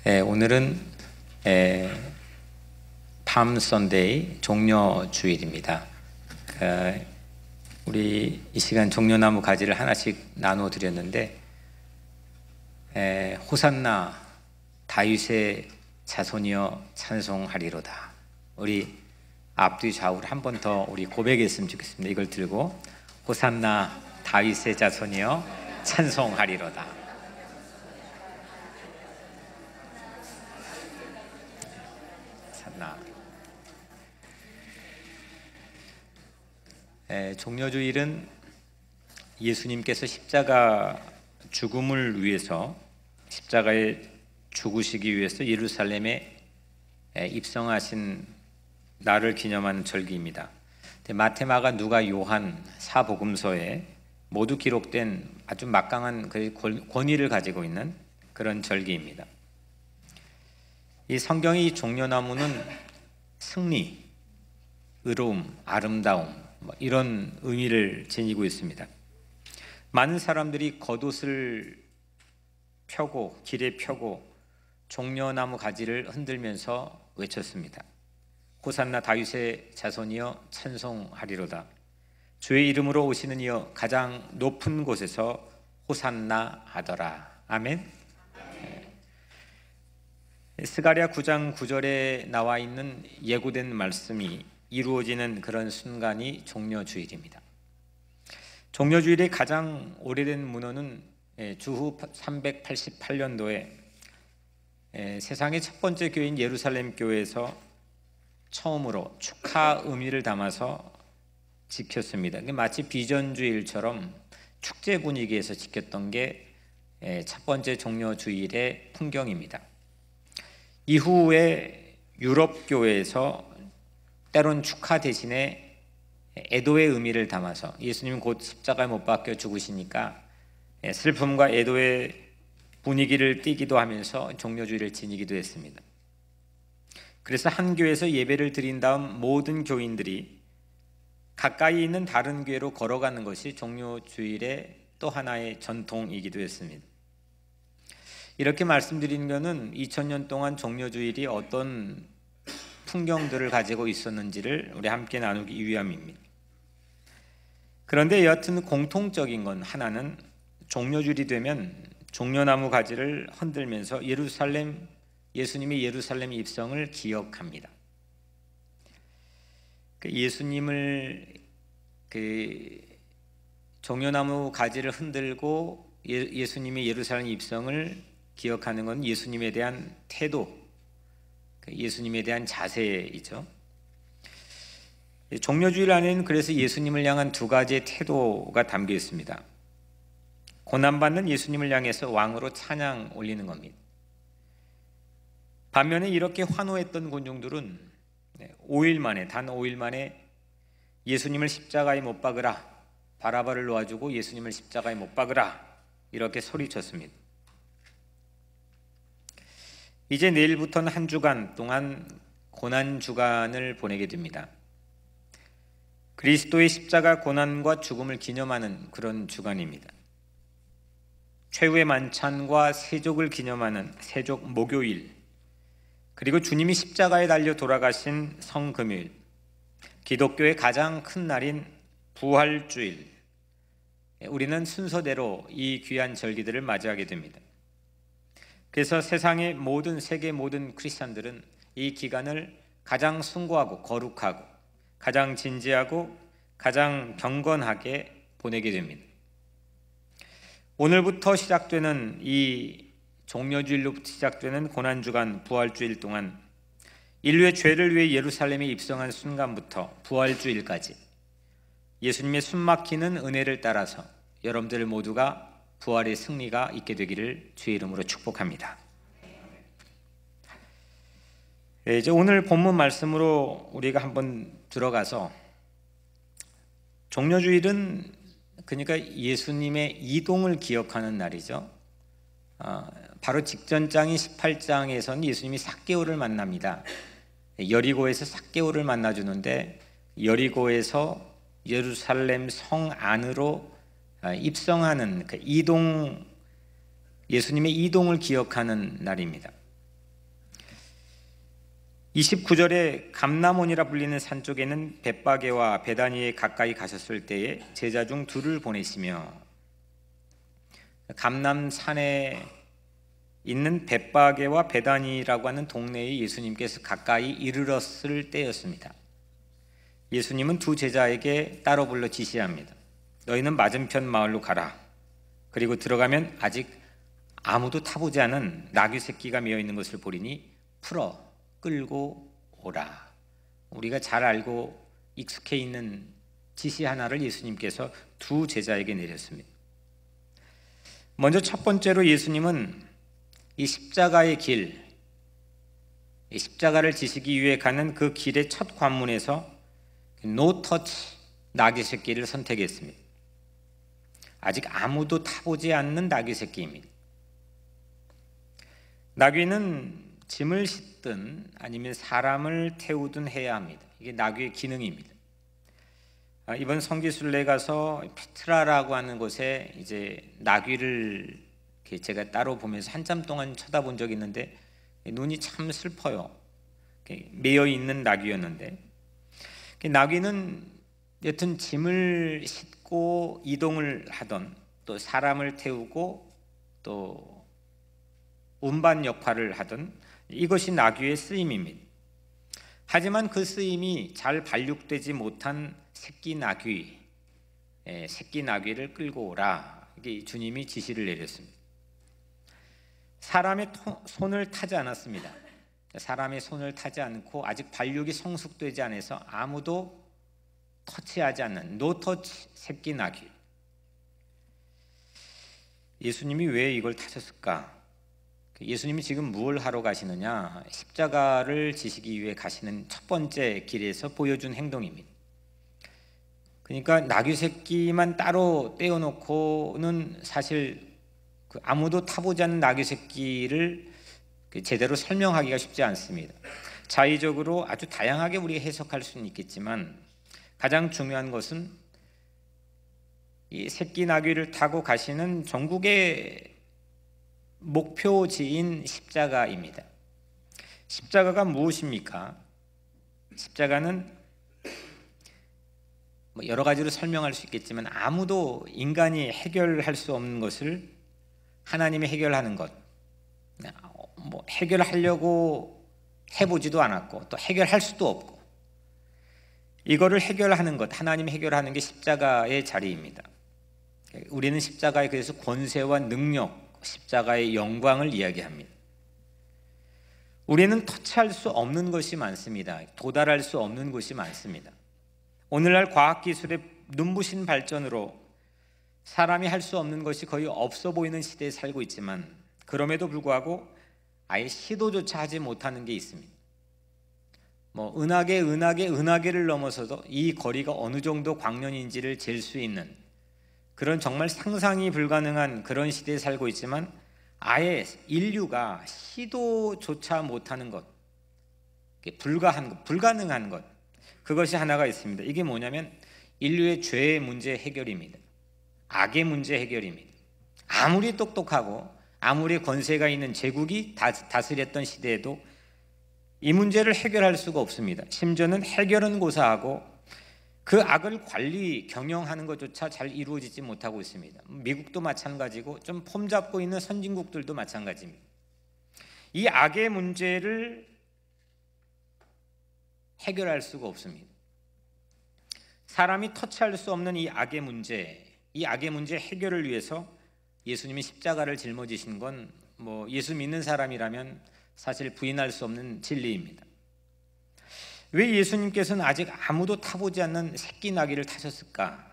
오늘은 밤 선데이 종려주일입니다. 우리 이 시간 종려나무 가지를 하나씩 나눠 드렸는데, 호산나 다윗의 자손이여 찬송하리로다. 우리 앞뒤 좌우를 한 번 더 우리 고백했으면 좋겠습니다. 이걸 들고 호산나 다윗의 자손이여 찬송하리로다. 종려주일은 예수님께서 십자가 죽음을 위해서, 십자가에 죽으시기 위해서 예루살렘에 입성하신 날을 기념하는 절기입니다. 마태, 마가, 누가, 요한 사복음서에 모두 기록된 아주 막강한 권위를 가지고 있는 그런 절기입니다. 이 성경의 종려나무는 승리, 의로움, 아름다움, 이런 의미를 지니고 있습니다. 많은 사람들이 겉옷을 펴고 길에 펴고 종려나무 가지를 흔들면서 외쳤습니다. 호산나 다윗의 자손이여 찬송하리로다. 주의 이름으로 오시는 이여 가장 높은 곳에서 호산나 하더라. 아멘. 스가랴 9장 9절에 나와 있는 예고된 말씀이 이루어지는 그런 순간이 종려주일입니다. 종려주일의 가장 오래된 문헌은 주후 388년도에 세상의 첫 번째 교회인 예루살렘 교회에서 처음으로 축하 의미를 담아서 지켰습니다. 마치 비전주일처럼 축제 분위기에서 지켰던 게 첫 번째 종려주일의 풍경입니다. 이후에 유럽 교회에서 때론 축하 대신에 애도의 의미를 담아서, 예수님은 곧 십자가에 못 박혀 죽으시니까 슬픔과 애도의 분위기를 띠기도 하면서 종려주일을 지니기도 했습니다. 그래서 한 교회에서 예배를 드린 다음 모든 교인들이 가까이 있는 다른 교회로 걸어가는 것이 종려주일의 또 하나의 전통이기도 했습니다. 이렇게 말씀드리는 것은 2000년 동안 종려주일이 어떤 풍경들을 가지고 있었는지를 우리 함께 나누기 위함입니다. 그런데 여하튼 공통적인 건 하나는 종려주일이 되면 종려나무 가지를 흔들면서 예수님의 예루살렘 입성을 기억합니다. 예수님을 종려나무 가지를 흔들고 예수님의 예루살렘 입성을 기억하는 건 예수님에 대한 태도, 예수님에 대한 자세이죠. 종려주일 안에는 그래서 예수님을 향한 두 가지의 태도가 담겨 있습니다. 고난받는 예수님을 향해서 왕으로 찬양 올리는 겁니다. 반면에 이렇게 환호했던 군중들은 5일 만에, 단 5일 만에 예수님을 십자가에 못 박으라, 바라바를 놓아주고 예수님을 십자가에 못 박으라, 이렇게 소리쳤습니다. 이제 내일부터는 한 주간 동안 고난주간을 보내게 됩니다. 그리스도의 십자가 고난과 죽음을 기념하는 그런 주간입니다. 최후의 만찬과 세족을 기념하는 세족 목요일, 그리고 주님이 십자가에 달려 돌아가신 성금요일, 기독교의 가장 큰 날인 부활주일, 우리는 순서대로 이 귀한 절기들을 맞이하게 됩니다. 그래서 세상의 세계 모든 크리스찬들은 이 기간을 가장 숭고하고 거룩하고 가장 진지하고 가장 경건하게 보내게 됩니다. 오늘부터 시작되는 이 종려주일로부터 시작되는 고난주간 부활주일 동안 인류의 죄를 위해 예루살렘에 입성한 순간부터 부활주일까지 예수님의 숨막히는 은혜를 따라서 여러분들 모두가 부활의 승리가 있게 되기를 주의 이름으로 축복합니다. 이제 오늘 본문 말씀으로 우리가 한번 들어가서, 종려주일은 그러니까 예수님의 이동을 기억하는 날이죠. 바로 직전 장인 18장에서는 예수님이 삭개오를 만납니다. 여리고에서 삭개오를 만나주는데, 여리고에서 예루살렘 성 안으로 입성하는 그 이동, 예수님의 이동을 기억하는 날입니다. 29절에 감람원이라 불리는 산 쪽에는 벳바게와 베다니에 가까이 가셨을 때에 제자 중 둘을 보내시며, 감람산에 있는 벳바게와 베다니라고 하는 동네에 예수님께서 가까이 이르렀을 때였습니다. 예수님은 두 제자에게 따로 불러 지시합니다. 너희는 맞은편 마을로 가라. 그리고 들어가면 아직 아무도 타보지 않은 나귀 새끼가 메어 있는 것을 보리니 풀어 끌고 오라. 우리가 잘 알고 익숙해 있는 지시 하나를 예수님께서 두 제자에게 내렸습니다. 먼저 첫 번째로 예수님은 이 십자가의 길, 이 십자가를 지시기 위해 가는 그 길의 첫 관문에서 노 터치 나귀 새끼를 선택했습니다. 아직 아무도 타보지 않는 나귀 새끼입니다. 나귀는 짐을 싣든 아니면 사람을 태우든 해야 합니다. 이게 나귀의 기능입니다. 이번 성기순례 가서 페트라라고 하는 곳에 이제 나귀를 제가 따로 보면서 한참 동안 쳐다본 적이 있는데 눈이 참 슬퍼요. 매여 있는 나귀였는데, 나귀는 여튼 짐을 싣고 이동을 하던, 또 사람을 태우고 또 운반 역할을 하던, 이것이 나귀의 쓰임입니다. 하지만 그 쓰임이 잘 발육되지 못한 새끼 나귀를 끌고 오라, 이게 주님이 지시를 내렸습니다. 사람의 손을 타지 않았습니다. 사람의 손을 타지 않고 아직 발육이 성숙되지 않아서 아무도 터치하지 않는 노터치 새끼 나귀. 예수님이 왜 이걸 타셨을까? 예수님이 지금 무엇을 하러 가시느냐? 십자가를 지시기 위해 가시는 첫 번째 길에서 보여준 행동입니다. 그러니까 나귀 새끼만 따로 떼어놓고는 사실 아무도 타보지 않는 나귀 새끼를 제대로 설명하기가 쉽지 않습니다. 자의적으로 아주 다양하게 우리가 해석할 수는 있겠지만, 가장 중요한 것은 이 새끼 나귀를 타고 가시는 전국의 목표지인 십자가입니다. 십자가가 무엇입니까? 십자가는 여러 가지로 설명할 수 있겠지만 아무도 인간이 해결할 수 없는 것을 하나님이 해결하는 것, 해결하려고 해보지도 않았고 또 해결할 수도 없고, 이거를 해결하는 것, 하나님이 해결하는 게 십자가의 자리입니다. 우리는 십자가에 그래서 권세와 능력, 십자가의 영광을 이야기합니다. 우리는 터치할 수 없는 것이 많습니다. 도달할 수 없는 것이 많습니다. 오늘날 과학기술의 눈부신 발전으로 사람이 할 수 없는 것이 거의 없어 보이는 시대에 살고 있지만, 그럼에도 불구하고 아예 시도조차 하지 못하는 게 있습니다. 은하계를 넘어서도 이 거리가 어느 정도 광년인지를 잴 수 있는 그런 정말 상상이 불가능한 그런 시대에 살고 있지만, 아예 인류가 시도조차 못하는 것, 불가능한 것, 그것이 하나가 있습니다. 이게 뭐냐면 인류의 죄의 문제 해결입니다. 악의 문제 해결입니다. 아무리 똑똑하고 아무리 권세가 있는 제국이 다스렸던 시대에도 이 문제를 해결할 수가 없습니다. 심지어는 해결은 고사하고 그 악을 경영하는 것조차 잘 이루어지지 못하고 있습니다. 미국도 마찬가지고 좀 폼 잡고 있는 선진국들도 마찬가지입니다. 이 악의 문제를 해결할 수가 없습니다. 사람이 터치할 수 없는 이 악의 문제 해결을 위해서 예수님이 십자가를 짊어지신 건 예수 믿는 사람이라면 사실 부인할 수 없는 진리입니다. 왜 예수님께서는 아직 아무도 타보지 않는 새끼 나귀를 타셨을까?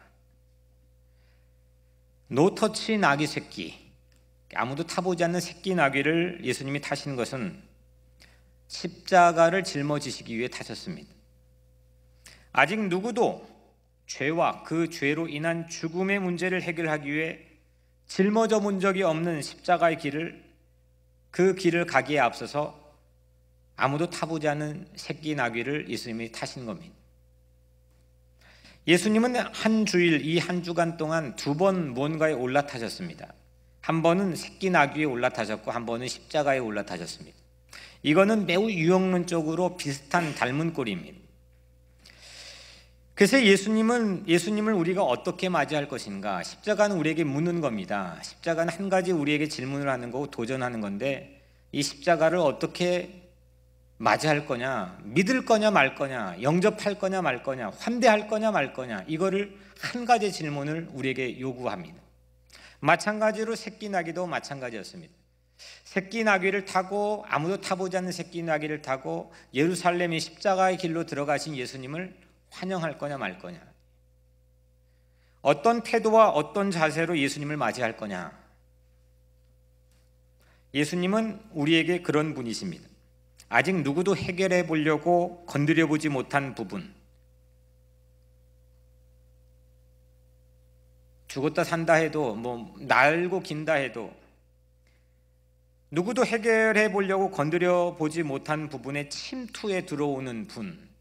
노터치 나귀 새끼, 아무도 타보지 않는 새끼 나귀를 예수님이 타신 것은 십자가를 짊어지시기 위해 타셨습니다. 아직 누구도 죄와 그 죄로 인한 죽음의 문제를 해결하기 위해 짊어져 본 적이 없는 십자가의 그 길을 가기에 앞서서 아무도 타보지 않은 새끼 나귀를 예수님이 타신 겁니다. 예수님은 한 주간 동안 두 번 무언가에 올라타셨습니다. 한 번은 새끼 나귀에 올라타셨고 한 번은 십자가에 올라타셨습니다. 이거는 매우 유형론적으로 비슷한 닮은 꼴입니다. 그래서 예수님을 우리가 어떻게 맞이할 것인가? 십자가는 우리에게 묻는 겁니다. 십자가는 한 가지 우리에게 질문을 하는 거고 도전하는 건데, 이 십자가를 어떻게 맞이할 거냐, 믿을 거냐 말 거냐, 영접할 거냐 말 거냐, 환대할 거냐 말 거냐, 이거를 한 가지 질문을 우리에게 요구합니다. 마찬가지로 새끼 나귀도 마찬가지였습니다. 새끼 나귀를 타고, 아무도 타보지 않는 새끼 나귀를 타고 예루살렘의 십자가의 길로 들어가신 예수님을 환영할 거냐 말 거냐, 어떤 태도와 어떤 자세로 예수님을 맞이할 거냐. 예수님은 우리에게 그런 분이십니다. 아직 누구도 해결해 보려고 건드려 보지 못한 부분, 죽었다 산다 해도, 날고 긴다 해도 누구도 해결해 보려고 건드려 보지 못한 부분에 침투해 들어오는 분,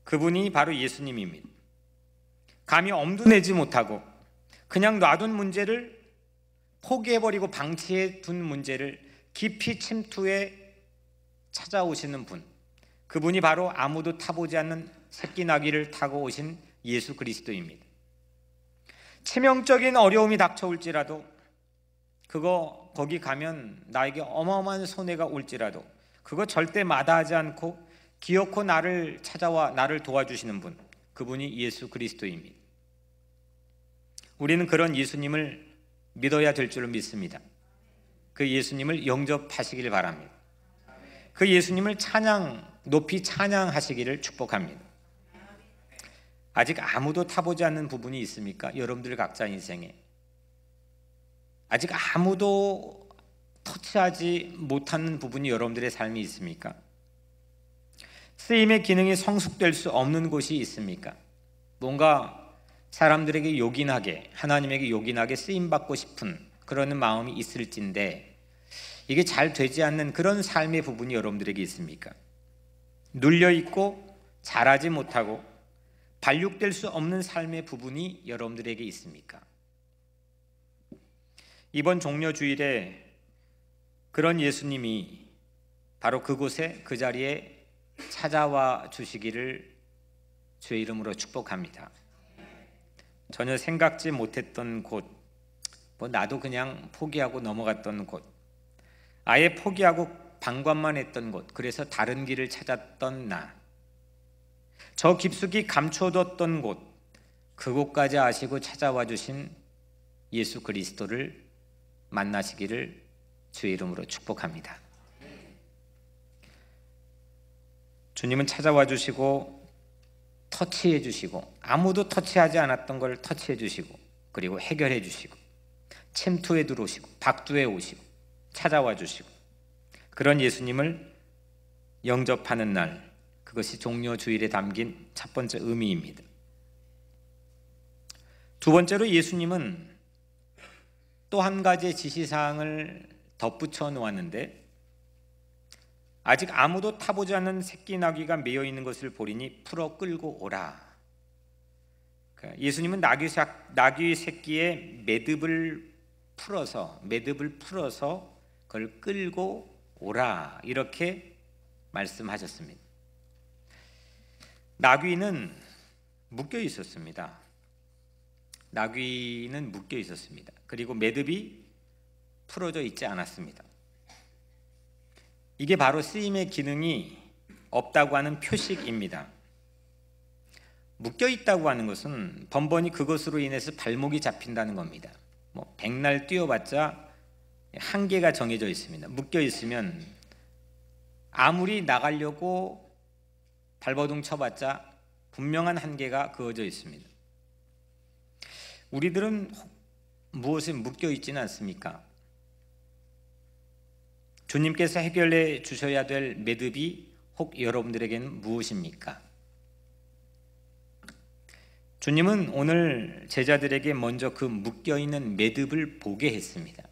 그분이 바로 예수님입니다. 감히 엄두 내지 못하고 그냥 놔둔 문제를, 포기해버리고 방치해 둔 문제를 깊이 침투해 찾아오시는 분, 그분이 바로 아무도 타보지 않는 새끼 나귀를 타고 오신 예수 그리스도입니다. 치명적인 어려움이 닥쳐올지라도, 거기 가면 나에게 어마어마한 손해가 올지라도 그거 절대 마다하지 않고 기어코 나를 찾아와 나를 도와주시는 분, 그분이 예수 그리스도입니다. 우리는 그런 예수님을 믿어야 될 줄로 믿습니다. 그 예수님을 영접하시기를 바랍니다. 그 예수님을 높이 찬양하시기를 축복합니다. 아직 아무도 타보지 않는 부분이 있습니까? 여러분들 각자 인생에 아직 아무도 터치하지 못하는 부분이 여러분들의 삶이 있습니까? 쓰임의 기능이 성숙될 수 없는 곳이 있습니까? 뭔가 사람들에게 요긴하게, 하나님에게 요긴하게 쓰임받고 싶은 그런 마음이 있을진데, 이게 잘 되지 않는 그런 삶의 부분이 여러분들에게 있습니까? 눌려있고 잘하지 못하고 발육될 수 없는 삶의 부분이 여러분들에게 있습니까? 이번 종려주일에 그런 예수님이 바로 그곳에, 그 자리에 찾아와 주시기를 주의 이름으로 축복합니다. 전혀 생각지 못했던 곳, 나도 그냥 포기하고 넘어갔던 곳, 아예 포기하고 방관만 했던 곳, 그래서 다른 길을 찾았던 저 깊숙이 감춰뒀던 곳, 그곳까지 아시고 찾아와 주신 예수 그리스도를 만나시기를 주의 이름으로 축복합니다. 주님은 찾아와 주시고 터치해 주시고, 아무도 터치하지 않았던 걸 터치해 주시고, 그리고 해결해 주시고, 침투해 들어오시고, 박두해 오시고, 찾아와 주시고, 그런 예수님을 영접하는 날, 그것이 종려주일에 담긴 첫 번째 의미입니다. 두 번째로 예수님은 또 한 가지의 지시사항을 덧붙여 놓았는데, 아직 아무도 타보지 않는 새끼 나귀가 매여 있는 것을 보리니 풀어 끌고 오라. 예수님은 나귀 새끼의 매듭을 풀어서 그걸 끌고 오라, 이렇게 말씀하셨습니다. 나귀는 묶여 있었습니다. 그리고 매듭이 풀어져 있지 않았습니다. 이게 바로 쓰임의 기능이 없다고 하는 표식입니다. 묶여 있다고 하는 것은 번번이 그것으로 인해서 발목이 잡힌다는 겁니다. 백날 뛰어봤자 한계가 정해져 있습니다. 묶여 있으면 아무리 나가려고 발버둥 쳐봤자 분명한 한계가 그어져 있습니다. 우리들은 무엇에 묶여 있지는 않습니까? 주님께서 해결해 주셔야 될 매듭이 혹 여러분들에게는 무엇입니까? 주님은 오늘 제자들에게 먼저 그 묶여있는 매듭을 보게 했습니다.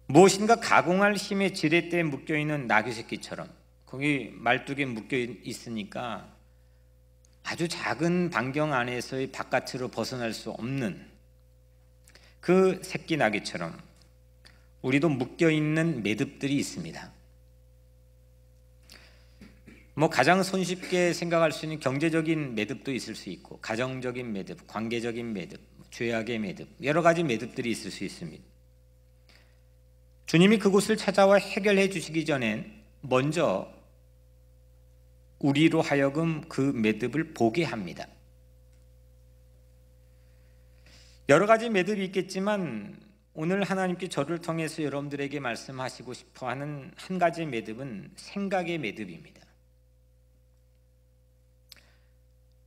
무엇인가 가공할 힘의 지렛대에 묶여있는 나귀 새끼처럼, 거기 말뚝에 묶여 있으니까 아주 작은 반경 안에서의 바깥으로 벗어날 수 없는 그 새끼 나귀처럼 우리도 묶여있는 매듭들이 있습니다. 가장 손쉽게 생각할 수 있는 경제적인 매듭도 있을 수 있고, 가정적인 매듭, 관계적인 매듭, 죄악의 매듭, 여러 가지 매듭들이 있을 수 있습니다. 주님이 그곳을 찾아와 해결해 주시기 전엔 먼저 우리로 하여금 그 매듭을 보게 합니다. 여러 가지 매듭이 있겠지만 오늘 하나님께 저를 통해서 여러분들에게 말씀하시고 싶어하는 한 가지 매듭은 생각의 매듭입니다.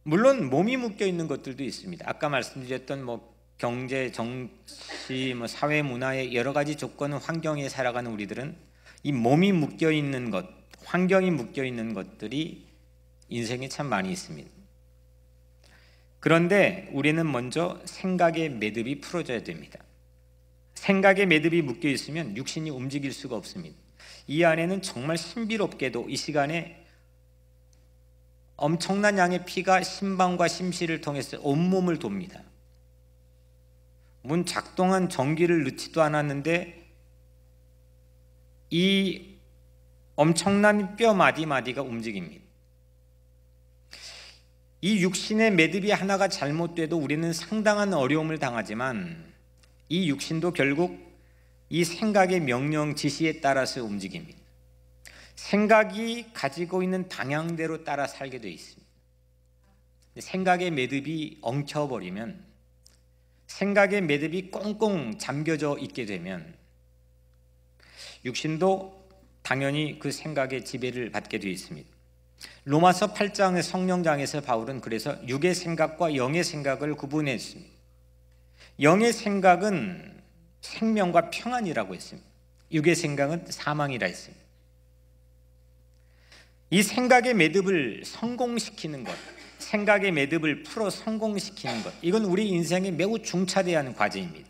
물론 몸이 묶여 있는 것들도 있습니다. 아까 말씀드렸던 경제, 정치, 사회, 문화의 여러 가지 조건, 환경에 살아가는 우리들은 이 몸이 묶여 있는 것, 환경이 묶여 있는 것들이 인생에 참 많이 있습니다. 그런데 우리는 먼저 생각의 매듭이 풀어져야 됩니다. 생각의 매듭이 묶여 있으면 육신이 움직일 수가 없습니다. 이 안에는 정말 신비롭게도 이 시간에 엄청난 양의 피가 심방과 심시를 통해서 온몸을 돕니다. 작동한 전기를 넣지도 않았는데 이 엄청난 뼈 마디마디가 움직입니다. 이 육신의 매듭이 하나가 잘못돼도 우리는 상당한 어려움을 당하지만 이 육신도 결국 이 생각의 명령 지시에 따라서 움직입니다. 생각이 가지고 있는 방향대로 따라 살게 되어 있습니다. 생각의 매듭이 엉켜버리면, 생각의 매듭이 꽁꽁 잠겨져 있게 되면 육신도 당연히 그 생각의 지배를 받게 되어 있습니다. 로마서 8장의 성령장에서 바울은 그래서 육의 생각과 영의 생각을 구분했습니다. 영의 생각은 생명과 평안이라고 했습니다. 육의 생각은 사망이라 했습니다. 이 생각의 매듭을 성공시키는 것, 생각의 매듭을 풀어 성공시키는 것, 이건 우리 인생에 매우 중차대한 과제입니다.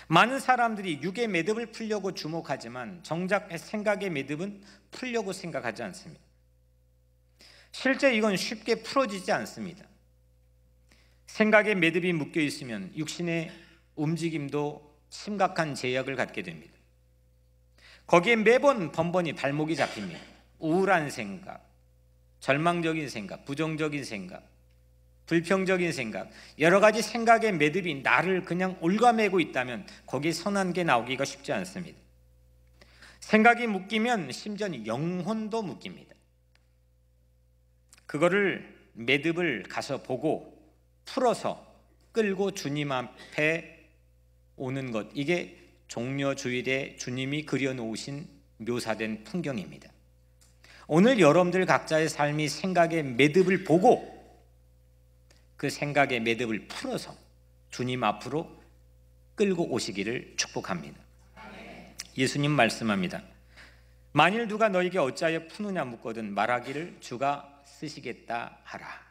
많은 사람들이 육의 매듭을 풀려고 주목하지만 정작 생각의 매듭은 풀려고 생각하지 않습니다. 실제 이건 쉽게 풀어지지 않습니다. 생각의 매듭이 묶여 있으면 육신의 움직임도 심각한 제약을 갖게 됩니다. 거기에 매번 번번이 발목이 잡힙니다. 우울한 생각, 절망적인 생각, 부정적인 생각, 불평적인 생각, 여러 가지 생각의 매듭이 나를 그냥 올가매고 있다면 거기에 선한 게 나오기가 쉽지 않습니다. 생각이 묶이면 심지어 영혼도 묶입니다. 그거를 매듭을 가서 보고 풀어서 끌고 주님 앞에 오는 것, 이게 종려주일에 주님이 그려놓으신 묘사된 풍경입니다. 오늘 여러분들 각자의 삶이 생각의 매듭을 보고 그 생각의 매듭을 풀어서 주님 앞으로 끌고 오시기를 축복합니다. 예수님 말씀합니다. 만일 누가 너에게 어찌하여 푸느냐 묻거든 말하기를 주가 쓰시겠다 하라.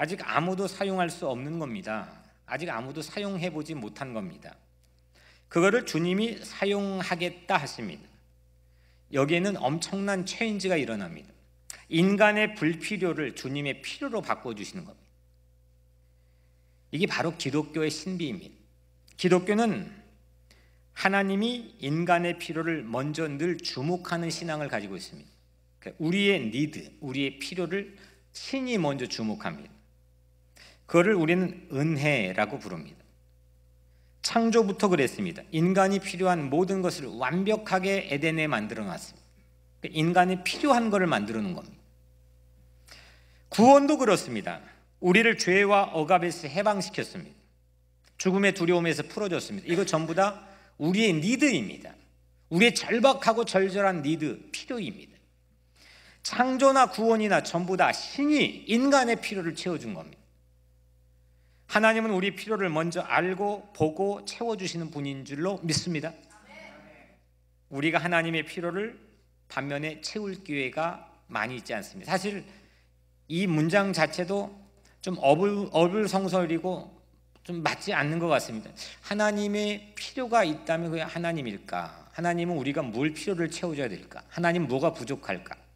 아직 아무도 사용할 수 없는 겁니다. 아직 아무도 사용해보지 못한 겁니다. 그거를 주님이 사용하겠다 하십니다. 여기에는 엄청난 체인지가 일어납니다. 인간의 불필요를 주님의 필요로 바꿔주시는 겁니다. 이게 바로 기독교의 신비입니다. 기독교는 하나님이 인간의 필요를 먼저 늘 주목하는 신앙을 가지고 있습니다. 우리의 니드, 우리의 필요를 신이 먼저 주목합니다. 그거를 우리는 은혜라고 부릅니다. 창조부터 그랬습니다. 인간이 필요한 모든 것을 완벽하게 에덴에 만들어 놨습니다. 인간이 필요한 것을 만들어 놓은 겁니다. 구원도 그렇습니다. 우리를 죄와 억압에서 해방시켰습니다. 죽음의 두려움에서 풀어줬습니다. 이거 전부 다 우리의 니드입니다. 우리의 절박하고 절절한 니드, 필요입니다. 창조나 구원이나 전부 다 신이 인간의 필요를 채워준 겁니다. 하나님은 우리 필요를 먼저 알고 보고 채워주시는 분인 줄로 믿습니다. 우리가 하나님의 필요를 반면에 채울 기회가 많이 있지 않습니다. 사실 이 문장 자체도 좀 어불성설이고 좀 맞지 않는 것 같습니다. 하나님의 필요가 있다면 그게 하나님일까? 하나님은 우리가 뭘 필요를 채워줘야 될까? 하나님 뭐가 부족할까?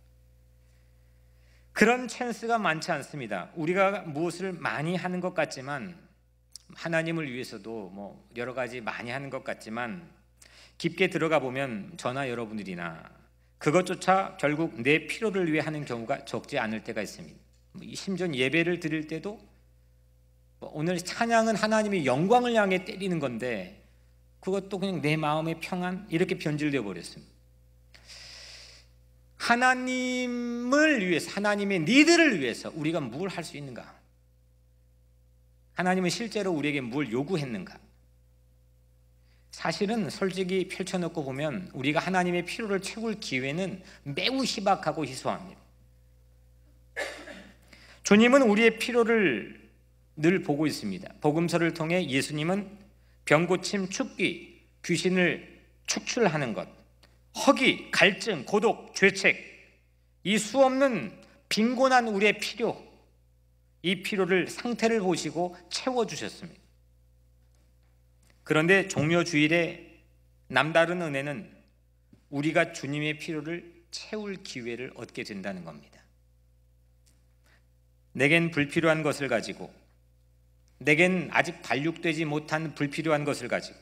그런 찬스가 많지 않습니다. 우리가 무엇을 많이 하는 것 같지만 하나님을 위해서도 뭐 여러 가지 많이 하는 것 같지만 깊게 들어가 보면 저나 여러분들이나 그것조차 결국 내 필요를 위해 하는 경우가 적지 않을 때가 있습니다. 심지어 예배를 드릴 때도 오늘 찬양은 하나님의 영광을 향해 때리는 건데 그것도 그냥 내 마음의 평안 이렇게 변질되어 버렸습니다. 하나님을 위해서, 하나님의 니들을 위해서 우리가 뭘 할 수 있는가? 하나님은 실제로 우리에게 뭘 요구했는가? 사실은 솔직히 펼쳐놓고 보면 우리가 하나님의 필요를 채울 기회는 매우 희박하고 희소합니다. 주님은 우리의 필요를 늘 보고 있습니다. 복음서를 통해 예수님은 병고침, 축기, 귀신을 축출하는 것, 허기, 갈증, 고독, 죄책, 이 수없는 빈곤한 우리의 필요, 이 필요를 상태를 보시고 채워주셨습니다. 그런데 종려주일의 남다른 은혜는 우리가 주님의 필요를 채울 기회를 얻게 된다는 겁니다. 내겐 불필요한 것을 가지고, 내겐 아직 발육되지 못한 불필요한 것을 가지고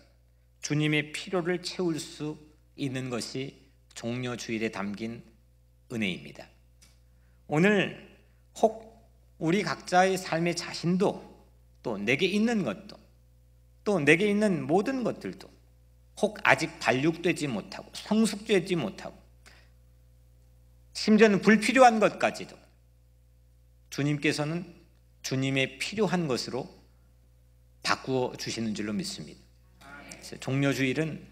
주님의 필요를 채울 수 있는 것이 종려주일에 담긴 은혜입니다. 오늘 혹 우리 각자의 삶의 자신도, 또 내게 있는 것도, 또 내게 있는 모든 것들도 혹 아직 발육되지 못하고 성숙되지 못하고 심지어는 불필요한 것까지도 주님께서는 주님의 필요한 것으로 바꾸어 주시는 줄로 믿습니다. 종려주일은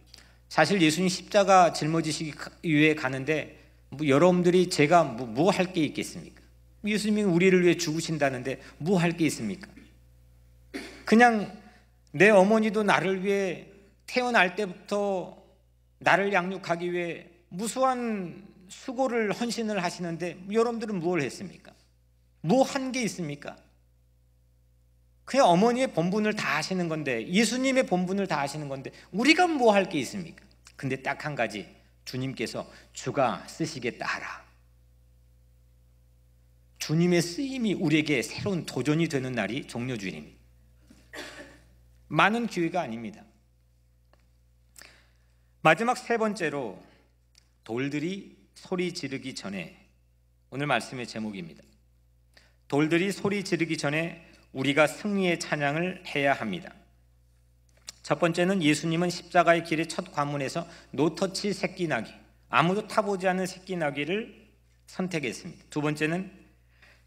사실 예수님 십자가 짊어지시기 위해 가는데 여러분들이 제가 뭐 할 게 있겠습니까? 예수님이 우리를 위해 죽으신다는데 뭐 할 게 있습니까? 그냥 내 어머니도 나를 위해 태어날 때부터 나를 양육하기 위해 무수한 수고를 헌신을 하시는데 여러분들은 뭘 했습니까? 뭐 한 게 있습니까? 그냥 어머니의 본분을 다 하시는 건데, 예수님의 본분을 다 하시는 건데 우리가 뭐 할 게 있습니까? 근데 딱 한 가지, 주님께서 주가 쓰시겠다 하라. 주님의 쓰임이 우리에게 새로운 도전이 되는 날이 종려주일입니다. 많은 기회가 아닙니다. 마지막 세 번째로, 돌들이 소리 지르기 전에, 오늘 말씀의 제목입니다. 돌들이 소리 지르기 전에 우리가 승리의 찬양을 해야 합니다. 첫 번째는 예수님은 십자가의 길의 첫 관문에서 노터치 새끼나귀, 아무도 타보지 않은 새끼나귀를 선택했습니다. 두 번째는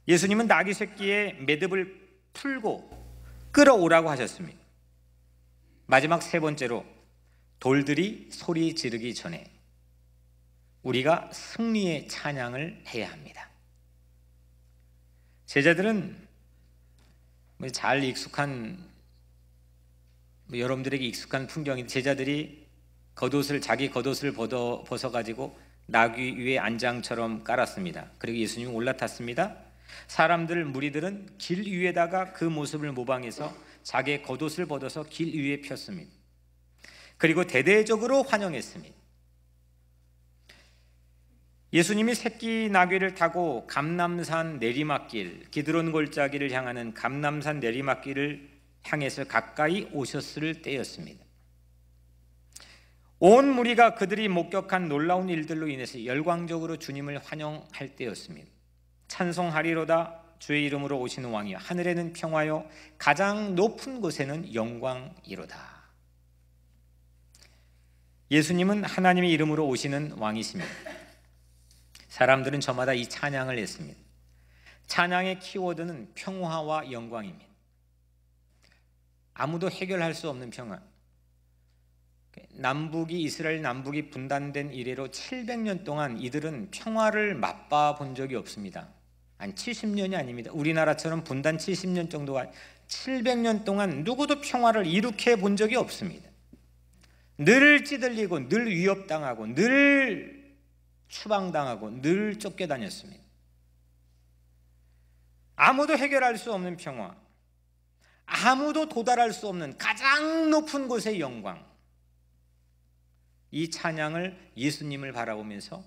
예수님은 나귀 새끼의 매듭을 풀고 끌어오라고 하셨습니다. 마지막 세 번째로, 돌들이 소리 지르기 전에 우리가 승리의 찬양을 해야 합니다. 제자들은 잘 익숙한, 여러분들에게 익숙한 풍경인데, 제자들이 자기 겉옷을 벗어가지고 나귀 위에 안장처럼 깔았습니다. 그리고 예수님이 올라탔습니다. 사람들, 무리들은 길 위에다가 그 모습을 모방해서 자기의 겉옷을 벗어서 길 위에 폈습니다. 그리고 대대적으로 환영했습니다. 예수님이 새끼 나귀를 타고 감람산 내리막길, 기드론 골짜기를 향하는 감람산 내리막길을 향해서 가까이 오셨을 때였습니다. 온 무리가 그들이 목격한 놀라운 일들로 인해서 열광적으로 주님을 환영할 때였습니다. 찬송하리로다 주의 이름으로 오시는 왕이여, 하늘에는 평화요 가장 높은 곳에는 영광이로다. 예수님은 하나님의 이름으로 오시는 왕이십니다. 사람들은 저마다 이 찬양을 했습니다. 찬양의 키워드는 평화와 영광입니다. 아무도 해결할 수 없는 평화. 이스라엘 남북이 분단된 이래로 700년 동안 이들은 평화를 맛봐 적이 없습니다. 아니 70년이 아닙니다. 우리나라처럼 분단 70년 정도가 700년 동안 누구도 평화를 이룩해 본 적이 없습니다. 늘 찌들리고 늘 위협당하고 늘 추방당하고 늘 쫓겨다녔습니다. 아무도 해결할 수 없는 평화, 아무도 도달할 수 없는 가장 높은 곳의 영광, 이 찬양을 예수님을 바라보면서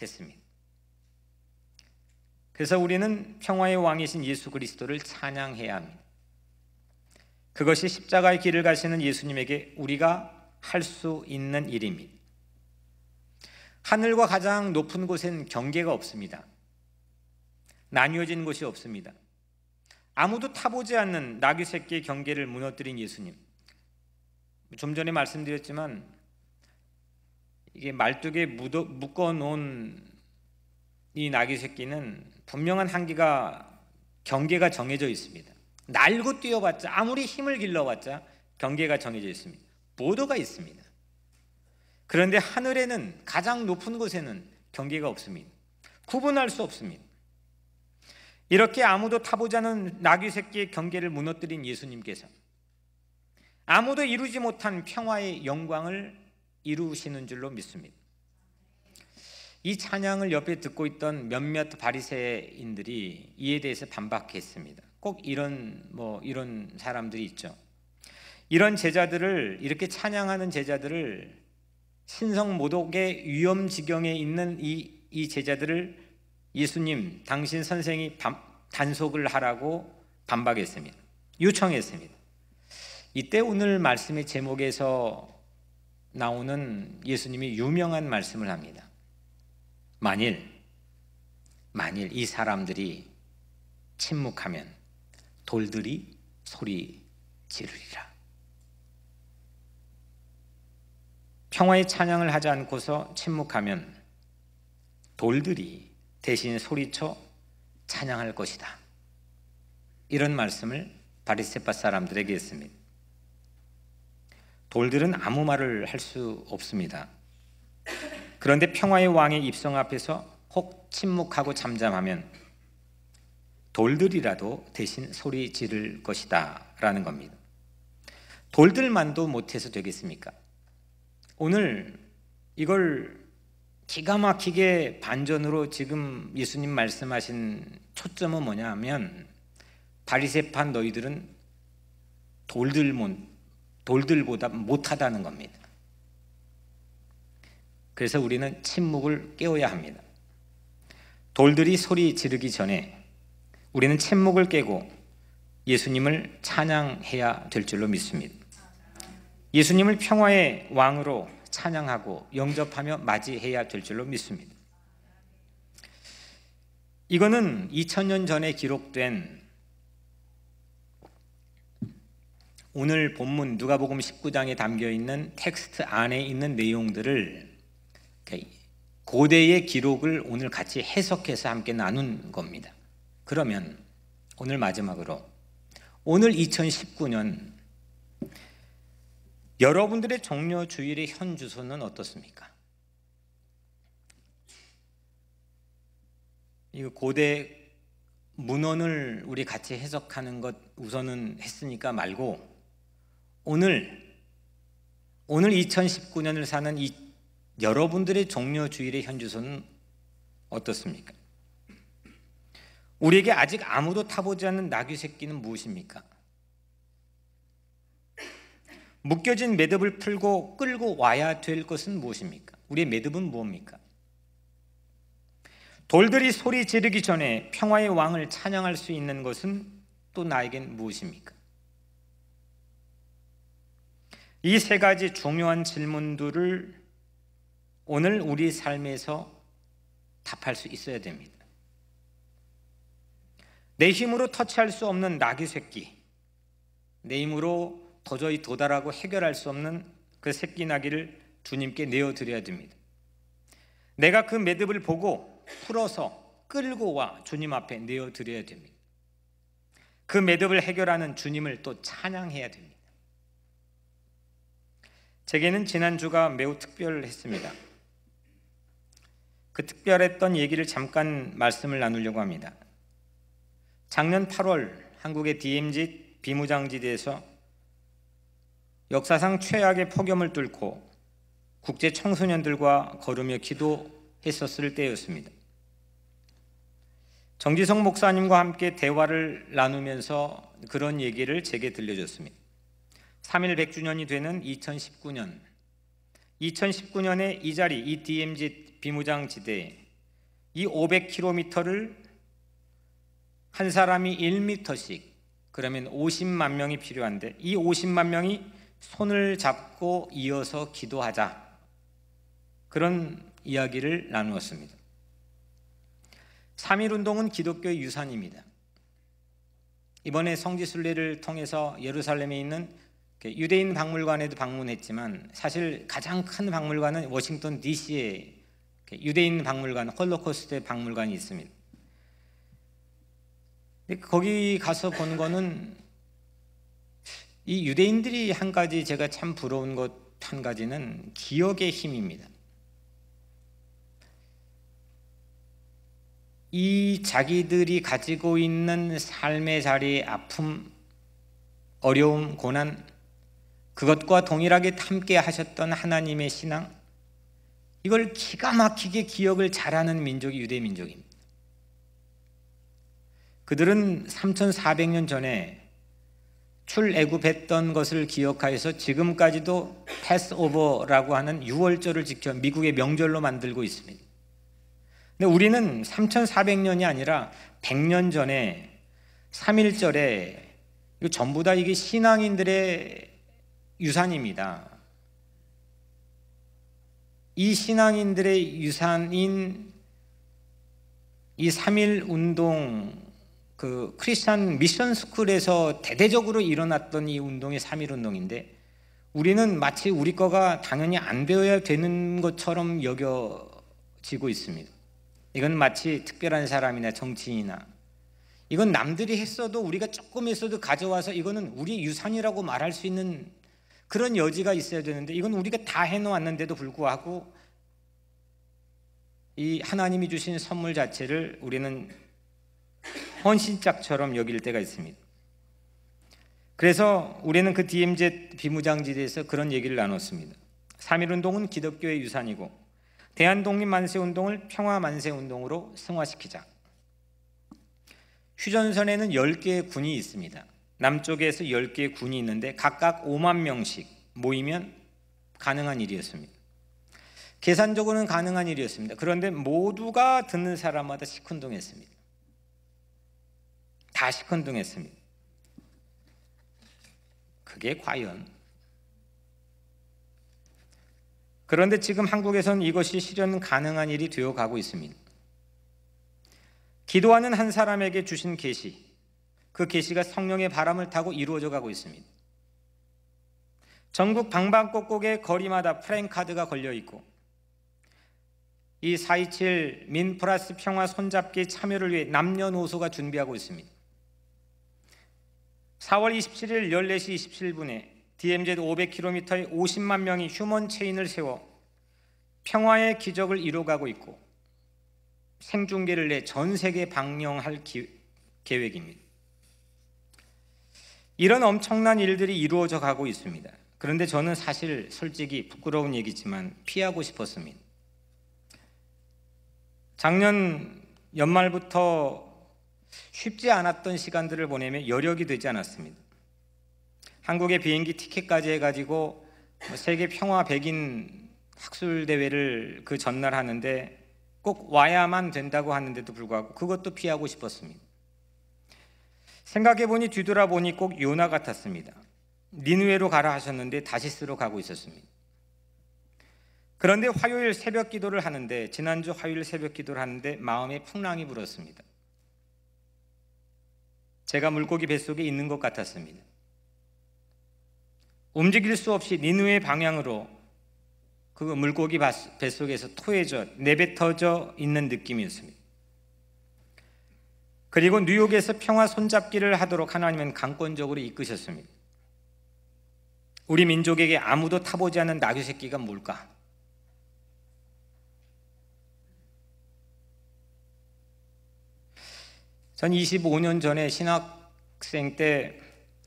했습니다. 그래서 우리는 평화의 왕이신 예수 그리스도를 찬양해야 합니다. 그것이 십자가의 길을 가시는 예수님에게 우리가 할 수 있는 일입니다. 하늘과 가장 높은 곳엔 경계가 없습니다. 나뉘어진 곳이 없습니다. 아무도 타보지 않는 나귀 새끼의 경계를 무너뜨린 예수님. 좀 전에 말씀드렸지만 이게 말뚝에 묶어놓은 이 나귀 새끼는 분명한 경계가 정해져 있습니다. 날고 뛰어봤자, 아무리 힘을 길러봤자 경계가 정해져 있습니다. 보도가 있습니다. 그런데 하늘에는, 가장 높은 곳에는 경계가 없습니다. 구분할 수 없습니다. 이렇게 아무도 타보지 않은 나귀 새끼의 경계를 무너뜨린 예수님께서 아무도 이루지 못한 평화의 영광을 이루시는 줄로 믿습니다. 이 찬양을 옆에 듣고 있던 몇몇 바리새인들이 이에 대해서 반박했습니다. 꼭 이런 사람들이 있죠. 이런 제자들을, 이렇게 찬양하는 제자들을, 신성 모독의 위험지경에 있는 이 제자들을 예수님, 당신 선생이 단속을 하라고 반박했습니다. 요청했습니다. 이때 오늘 말씀의 제목에서 나오는 예수님이 유명한 말씀을 합니다. 만일 이 사람들이 침묵하면 돌들이 소리 지르리라. 평화의 찬양을 하지 않고서 침묵하면 돌들이 대신 소리쳐 찬양할 것이다. 이런 말씀을 바리새파 사람들에게 했습니다. 돌들은 아무 말을 할 수 없습니다. 그런데 평화의 왕의 입성 앞에서 혹 침묵하고 잠잠하면 돌들이라도 대신 소리 지를 것이다 라는 겁니다. 돌들만도 못해서 되겠습니까? 오늘 이걸 기가 막히게 반전으로 지금 예수님 말씀하신 초점은 뭐냐 하면, 바리새파 너희들은 돌들보다 못하다는 겁니다. 그래서 우리는 침묵을 깨워야 합니다. 돌들이 소리 지르기 전에 우리는 침묵을 깨고 예수님을 찬양해야 될 줄로 믿습니다. 예수님을 평화의 왕으로 찬양하고 영접하며 맞이해야 될 줄로 믿습니다. 이거는 2000년 전에 기록된 오늘 본문 누가복음 19장에 담겨있는 텍스트 안에 있는 내용들을, 고대의 기록을 오늘 같이 해석해서 함께 나눈 겁니다. 그러면 오늘 마지막으로, 오늘 2019년 여러분들의 종려 주일의 현 주소는 어떻습니까? 이 고대 문헌을 우리 같이 해석하는 것 우선은 했으니까 말고, 오늘 2019년을 사는 이 여러분들의 종려 주일의 현 주소는 어떻습니까? 우리에게 아직 아무도 타보지 않는 나귀 새끼는 무엇입니까? 묶여진 매듭을 풀고 끌고 와야 될 것은 무엇입니까? 우리의 매듭은 무엇입니까? 돌들이 소리 지르기 전에 평화의 왕을 찬양할 수 있는 것은 또 나에겐 무엇입니까? 이 세 가지 중요한 질문들을 오늘 우리 삶에서 답할 수 있어야 됩니다. 내 힘으로 터치할 수 없는 나귀 새끼, 내 힘으로 도저히 도달하고 해결할 수 없는 그 새끼 나귀를 주님께 내어드려야 됩니다. 내가 그 매듭을 보고 풀어서 끌고 와 주님 앞에 내어드려야 됩니다. 그 매듭을 해결하는 주님을 또 찬양해야 됩니다. 제게는 지난주가 매우 특별했습니다. 그 특별했던 얘기를 잠깐 말씀을 나누려고 합니다. 작년 8월 한국의 DMZ 비무장지대에서 역사상 최악의 폭염을 뚫고 국제 청소년들과 걸으며 기도했었을 때였습니다. 정지성 목사님과 함께 대화를 나누면서 그런 얘기를 제게 들려줬습니다. 3일 100주년이 되는 2019년에 이 자리, 이 DMZ 비무장지대에 이 500km를 한 사람이 1m씩 그러면 50만 명이 필요한데 이 50만 명이 손을 잡고 이어서 기도하자, 그런 이야기를 나누었습니다. 3.1운동은 기독교의 유산입니다. 이번에 성지순례를 통해서 예루살렘에 있는 유대인 박물관에도 방문했지만 사실 가장 큰 박물관은 워싱턴 DC에 유대인 박물관, 홀로코스트 박물관이 있습니다. 거기 가서 본 거는 이 유대인들이 한 가지 제가 참 부러운 것 한 가지는 기억의 힘입니다. 이 자기들이 가지고 있는 삶의 자리의 아픔, 어려움, 고난, 그것과 동일하게 함께 하셨던 하나님의 신앙, 이걸 기가 막히게 기억을 잘하는 민족이 유대 민족입니다. 그들은 3400년 전에 출애굽했던 것을 기억하여서 지금까지도 패스오버라고 하는 유월절을 지켜 미국의 명절로 만들고 있습니다. 근데 우리는 3400년이 아니라 100년 전에 3.1절에 이거 전부 다 이게 신앙인들의 유산입니다. 이 신앙인들의 유산인 이 3.1 운동, 그 크리스찬 미션 스쿨에서 대대적으로 일어났던 이 운동이 3.1 운동인데 우리는 마치 우리 거가 당연히 안 되어야 되는 것처럼 여겨지고 있습니다. 이건 마치 특별한 사람이나 정치인이나 이건 남들이 했어도 우리가 조금 했어도 가져와서 이거는 우리 유산이라고 말할 수 있는 그런 여지가 있어야 되는데 이건 우리가 다 해놓았는데도 불구하고 이 하나님이 주신 선물 자체를 우리는 헌신짝처럼 여길 때가 있습니다. 그래서 우리는 그 DMZ 비무장지대에서 그런 얘기를 나눴습니다. 3.1운동은 기독교의 유산이고 대한독립만세운동을 평화만세운동으로 승화시키자. 휴전선에는 10개의 군이 있습니다. 남쪽에서 10개의 군이 있는데 각각 5만 명씩 모이면 가능한 일이었습니다. 계산적으로는 가능한 일이었습니다. 그런데 모두가 듣는 사람마다 시큰둥했습니다. 다 시큰둥했습니다. 그게 과연? 그런데 지금 한국에서는 이것이 실현 가능한 일이 되어가고 있습니다. 기도하는 한 사람에게 주신 계시, 그 계시가 성령의 바람을 타고 이루어져 가고 있습니다. 전국 방방곡곡에 거리마다 프랭카드가 걸려 있고 이 4.27 민플러스 평화 손잡기 참여를 위해 남녀노소가 준비하고 있습니다. 4월 27일 14시 27분에 DMZ 500km의 50만 명이 휴먼 체인을 세워 평화의 기적을 이루어가고 있고 생중계를 내 전 세계 방영할 계획입니다. 이런 엄청난 일들이 이루어져 가고 있습니다. 그런데 저는 사실 솔직히 부끄러운 얘기지만 피하고 싶었습니다. 작년 연말부터 쉽지 않았던 시간들을 보내며 여력이 되지 않았습니다. 한국의 비행기 티켓까지 해가지고 세계 평화 백인 학술대회를 그 전날 하는데 꼭 와야만 된다고 하는데도 불구하고 그것도 피하고 싶었습니다. 생각해보니 뒤돌아보니 꼭 요나 같았습니다. 니느웨로 가라 하셨는데 다시스로 가고 있었습니다. 그런데 화요일 새벽 기도를 하는데 지난주 화요일 새벽 기도를 하는데 마음에 풍랑이 불었습니다. 제가 물고기 뱃속에 있는 것 같았습니다. 움직일 수 없이 니느웨 방향으로 그 물고기 뱃속에서 토해져 내뱉어져 있는 느낌이었습니다. 그리고 뉴욕에서 평화 손잡기를 하도록 하나님은 강권적으로 이끄셨습니다. 우리 민족에게 아무도 타보지 않은 나귀 새끼가 뭘까? 전 25년 전에 신학생 때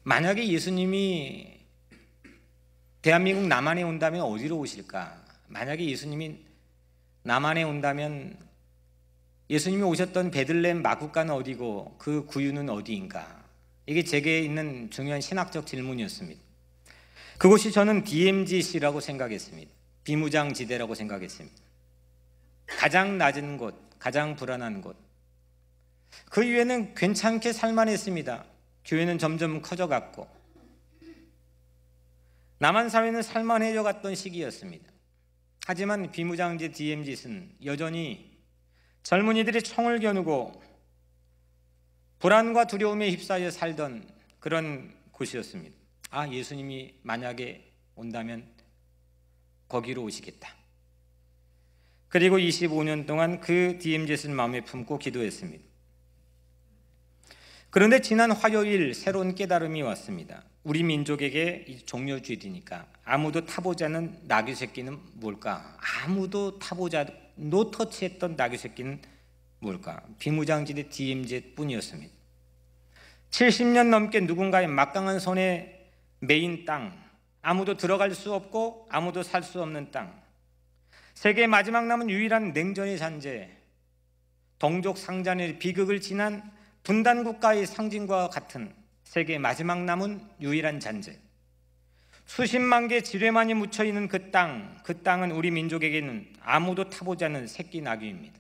만약에 예수님이 대한민국 남한에 온다면 어디로 오실까? 만약에 예수님이 남한에 온다면 예수님이 오셨던 베들레헴 마구간은 어디고 그 구유는 어디인가? 이게 제게 있는 중요한 신학적 질문이었습니다. 그곳이 저는 DMZ라고 생각했습니다. 비무장지대라고 생각했습니다. 가장 낮은 곳, 가장 불안한 곳. 그 이후에는 괜찮게 살만했습니다. 교회는 점점 커져갔고 남한 사회는 살만해져 갔던 시기였습니다. 하지만 비무장지대 DMZ는 여전히 젊은이들이 총을 겨누고 불안과 두려움에 휩싸여 살던 그런 곳이었습니다. 아, 예수님이 만약에 온다면 거기로 오시겠다. 그리고 25년 동안 그 DMZ는 마음에 품고 기도했습니다. 그런데 지난 화요일 새로운 깨달음이 왔습니다. 우리 민족에게 종려주일이니까 아무도 타보지 않은 나귀 새끼는 뭘까? 아무도 타보지 않은 노터치했던 나귀 새끼는 뭘까? 비무장지대 DMZ 뿐이었습니다. 70년 넘게 누군가의 막강한 손에 메인 땅, 아무도 들어갈 수 없고 아무도 살 수 없는 땅, 세계의 마지막 남은 유일한 냉전의 잔재, 동족 상잔의 비극을 지난 분단 국가의 상징과 같은 세계의 마지막 남은 유일한 잔재, 수십만 개의 지뢰만이 묻혀있는 그 땅은 우리 민족에게는 아무도 타보지 않은 새끼 나귀입니다.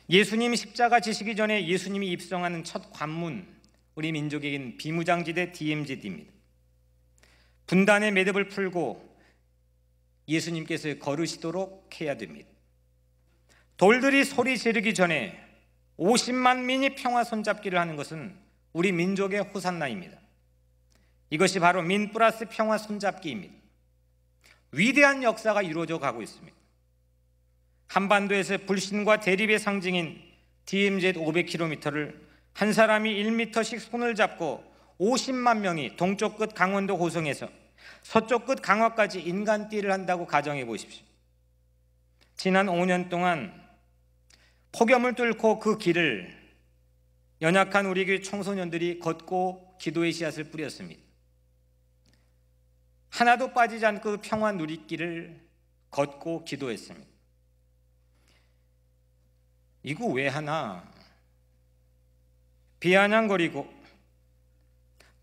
예수님이 십자가 지시기 전에 예수님이 입성하는 첫 관문, 우리 민족에게는 비무장지대 DMZ입니다. 분단의 매듭을 풀고 예수님께서 걸으시도록 해야 됩니다. 돌들이 소리 지르기 전에 50만 민이 평화 손잡기를 하는 것은 우리 민족의 호산나입니다. 이것이 바로 민 플러스 평화 손잡기입니다. 위대한 역사가 이루어져 가고 있습니다. 한반도에서 불신과 대립의 상징인 DMZ 500km를 한 사람이 1m씩 손을 잡고 50만 명이 동쪽 끝 강원도 고성에서 서쪽 끝 강화까지 인간띠를 한다고 가정해 보십시오. 지난 5년 동안 폭염을 뚫고 그 길을 연약한 우리 교회 청소년들이 걷고 기도의 씨앗을 뿌렸습니다. 하나도 빠지지 않고 그 평화 누리길을 걷고 기도했습니다. 이거 왜 하나? 비아냥거리고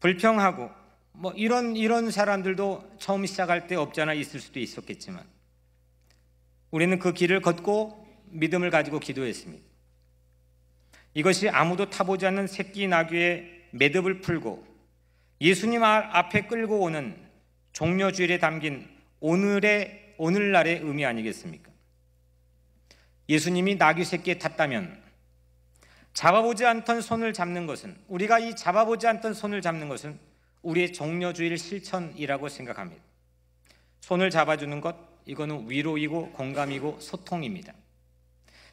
불평하고 뭐 이런 사람들도 처음 시작할 때 없지 않아 있을 수도 있었겠지만 우리는 그 길을 걷고 믿음을 가지고 기도했습니다. 이것이 아무도 타보지 않는 새끼 나귀의 매듭을 풀고 예수님 앞에 끌고 오는 종려주일에 담긴 오늘날의 의미 아니겠습니까? 예수님이 나귀 새끼에 탔다면 잡아보지 않던 손을 잡는 것은, 우리가 이 잡아보지 않던 손을 잡는 것은 우리의 종려주일 실천이라고 생각합니다. 손을 잡아주는 것, 이거는 위로이고 공감이고 소통입니다.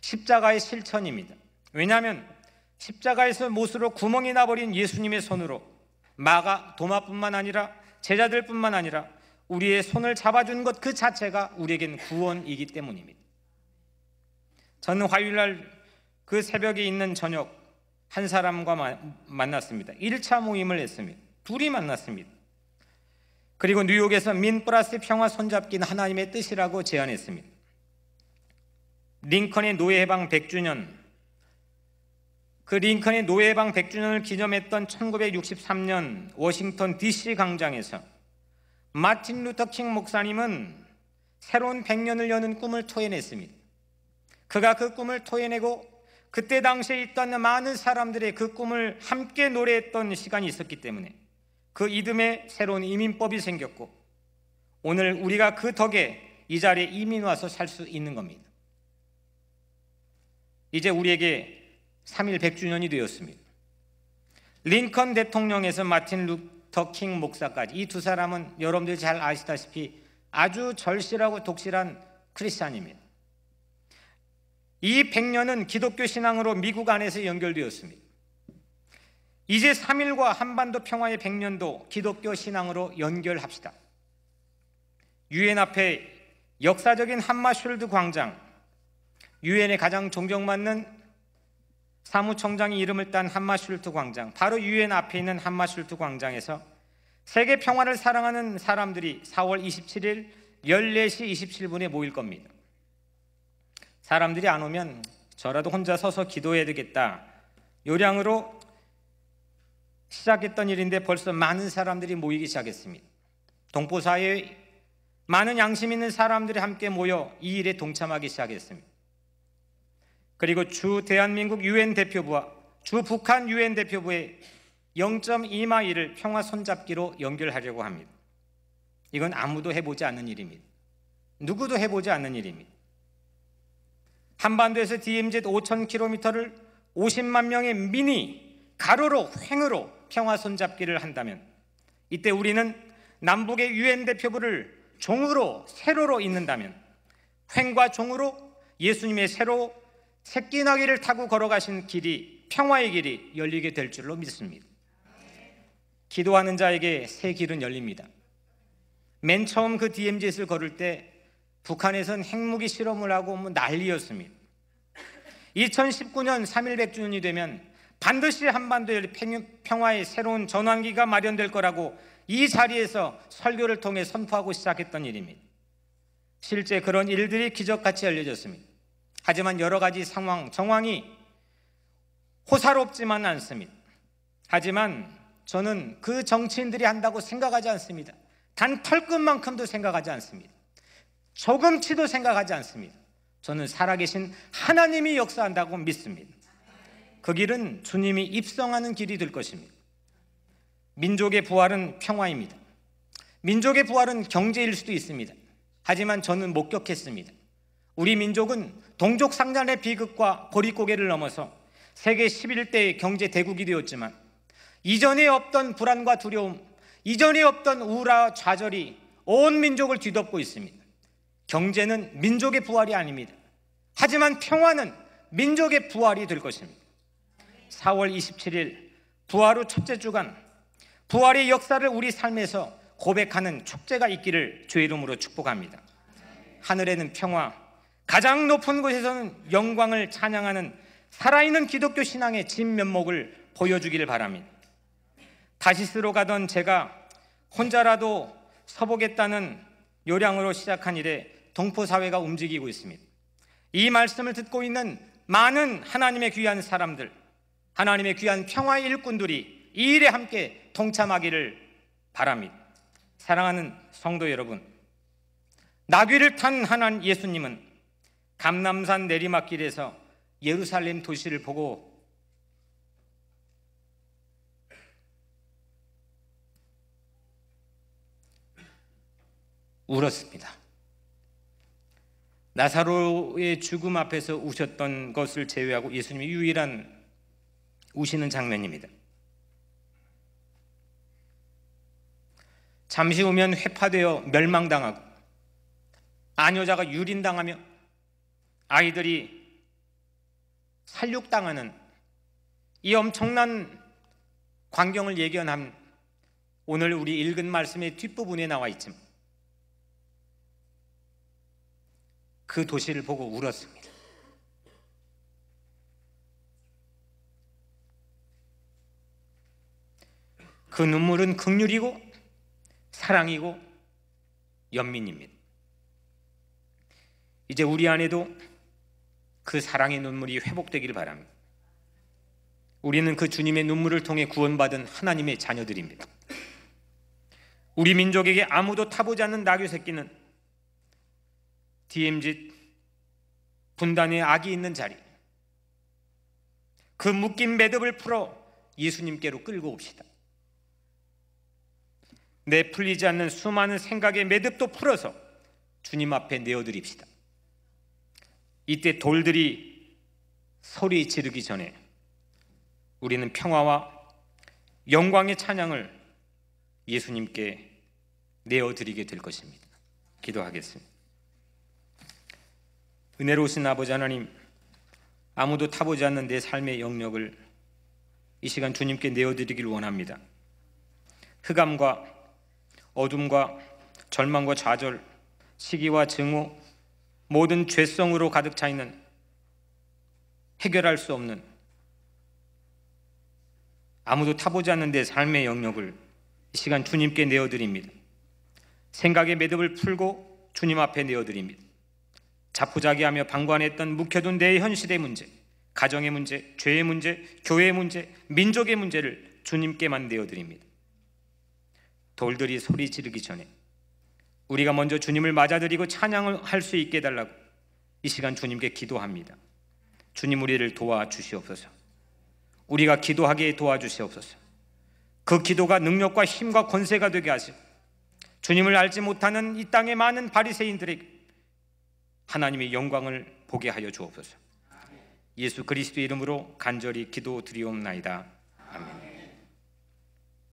십자가의 실천입니다. 왜냐하면 십자가에서 못으로 구멍이 나버린 예수님의 손으로 도마뿐만 아니라 제자들뿐만 아니라 우리의 손을 잡아준 것 그 자체가 우리에겐 구원이기 때문입니다. 저는 화요일날 그 새벽에 있는 저녁 한 사람과 만났습니다. 1차 모임을 했습니다. 둘이 만났습니다. 그리고 뉴욕에서 민 플러스 평화 손잡기는 하나님의 뜻이라고 제안했습니다. 링컨의 노예해방 100주년, 그 링컨의 노예해방 100주년을 기념했던 1963년 워싱턴 DC 광장에서 마틴 루터 킹 목사님은 새로운 100년을 여는 꿈을 토해냈습니다. 그가 그 꿈을 토해내고 그때 당시에 있던 많은 사람들의 그 꿈을 함께 노래했던 시간이 있었기 때문에 그 이듬해 새로운 이민법이 생겼고 오늘 우리가 그 덕에 이 자리에 이민 와서 살 수 있는 겁니다. 이제 우리에게 3일 100주년이 되었습니다. 링컨 대통령에서 마틴 루터 킹 목사까지 이 두 사람은 여러분들이 잘 아시다시피 아주 절실하고 독실한 크리스찬입니다. 이 100년은 기독교 신앙으로 미국 안에서 연결되었습니다. 이제 3.1과 한반도 평화의 100년도 기독교 신앙으로 연결합시다. 유엔 앞에 역사적인 함마슐드 광장, 유엔에 가장 존경받는 사무총장이 이름을 딴 함마슐드 광장, 바로 유엔 앞에 있는 함마슐드 광장에서 세계 평화를 사랑하는 사람들이 4월 27일 14시 27분에 모일 겁니다. 사람들이 안 오면 저라도 혼자 서서 기도해야 되겠다 요량으로 시작했던 일인데 벌써 많은 사람들이 모이기 시작했습니다. 동포사회에 많은 양심 있는 사람들이 함께 모여 이 일에 동참하기 시작했습니다. 그리고 주 대한민국 유엔 대표부와 주 북한 유엔 대표부의 0.2마일을 평화 손잡기로 연결하려고 합니다. 이건 아무도 해보지 않는 일입니다. 누구도 해보지 않는 일입니다. 한반도에서 DMZ 5,000km를 50만 명의 민이 가로로 횡으로 평화 손잡기를 한다면, 이때 우리는 남북의 유엔 대표부를 종으로 세로로 잇는다면 횡과 종으로 예수님의 세로 새끼나귀를 타고 걸어가신 길이, 평화의 길이 열리게 될 줄로 믿습니다. 기도하는 자에게 새 길은 열립니다. 맨 처음 그 DMZ를 걸을 때 북한에선 핵무기 실험을 하고 난리였습니다. 2019년 3.1 100주년이 되면 반드시 한반도의 평화의 새로운 전환기가 마련될 거라고 이 자리에서 설교를 통해 선포하고 시작했던 일입니다. 실제 그런 일들이 기적같이 열려졌습니다. 하지만 여러 가지 정황이 호사롭지만 않습니다. 하지만 저는 그 정치인들이 한다고 생각하지 않습니다. 단 털끝만큼도 생각하지 않습니다. 조금치도 생각하지 않습니다. 저는 살아계신 하나님이 역사한다고 믿습니다. 그 길은 주님이 입성하는 길이 될 것입니다. 민족의 부활은 평화입니다. 민족의 부활은 경제일 수도 있습니다. 하지만 저는 목격했습니다. 우리 민족은 동족상잔의 비극과 고리고개를 넘어서 세계 11대의 경제 대국이 되었지만 이전에 없던 불안과 두려움, 이전에 없던 우울과 좌절이 온 민족을 뒤덮고 있습니다. 경제는 민족의 부활이 아닙니다. 하지만 평화는 민족의 부활이 될 것입니다. 4월 27일 부활 후 첫째 주간, 부활의 역사를 우리 삶에서 고백하는 축제가 있기를 주의 이름으로 축복합니다. 하늘에는 평화, 가장 높은 곳에서는 영광을 찬양하는 살아있는 기독교 신앙의 진면목을 보여주기를 바랍니다. 다시스로 가던 제가 혼자라도 서보겠다는 요량으로 시작한 일에 동포사회가 움직이고 있습니다. 이 말씀을 듣고 있는 많은 하나님의 귀한 사람들, 하나님의 귀한 평화의 일꾼들이 이 일에 함께 동참하기를 바랍니다. 사랑하는 성도 여러분, 나귀를 탄 하나님 예수님은 감람산 내리막길에서 예루살렘 도시를 보고 울었습니다. 나사로의 죽음 앞에서 우셨던 것을 제외하고 예수님이 유일한 우시는 장면입니다. 잠시 후면 회파되어 멸망당하고 아녀자가 유린당하며 아이들이 살육당하는 이 엄청난 광경을 예견한 오늘 우리 읽은 말씀의 뒷부분에 나와 있지만 그 도시를 보고 울었습니다. 그 눈물은 긍휼이고 사랑이고 연민입니다. 이제 우리 안에도 그 사랑의 눈물이 회복되기를 바랍니다. 우리는 그 주님의 눈물을 통해 구원받은 하나님의 자녀들입니다. 우리 민족에게 아무도 타보지 않는 나귀 새끼는 DMZ 분단의 악이 있는 자리, 그 묶인 매듭을 풀어 예수님께로 끌고 옵시다. 내 풀리지 않는 수많은 생각의 매듭도 풀어서 주님 앞에 내어드립시다. 이때 돌들이 소리 지르기 전에 우리는 평화와 영광의 찬양을 예수님께 내어드리게 될 것입니다. 기도하겠습니다. 은혜로우신 아버지 하나님, 아무도 타보지 않는 내 삶의 영역을 이 시간 주님께 내어드리기를 원합니다. 흑암과 어둠과 절망과 좌절, 시기와 증오, 모든 죄성으로 가득 차 있는 해결할 수 없는 아무도 타보지 않는 내 삶의 영역을 이 시간 주님께 내어드립니다. 생각의 매듭을 풀고 주님 앞에 내어드립니다. 자포자기하며 방관했던 묵혀둔 내 현실의 문제, 가정의 문제, 죄의 문제, 교회의 문제, 민족의 문제를 주님께만 내어드립니다. 돌들이 소리 지르기 전에 우리가 먼저 주님을 맞아들이고 찬양을 할 수 있게 해달라고 이 시간 주님께 기도합니다. 주님, 우리를 도와주시옵소서. 우리가 기도하게 도와주시옵소서. 그 기도가 능력과 힘과 권세가 되게 하시고 주님을 알지 못하는 이 땅의 많은 바리새인들에게 하나님의 영광을 보게 하여 주옵소서. 예수 그리스도의 이름으로 간절히 기도드리옵나이다. 아멘.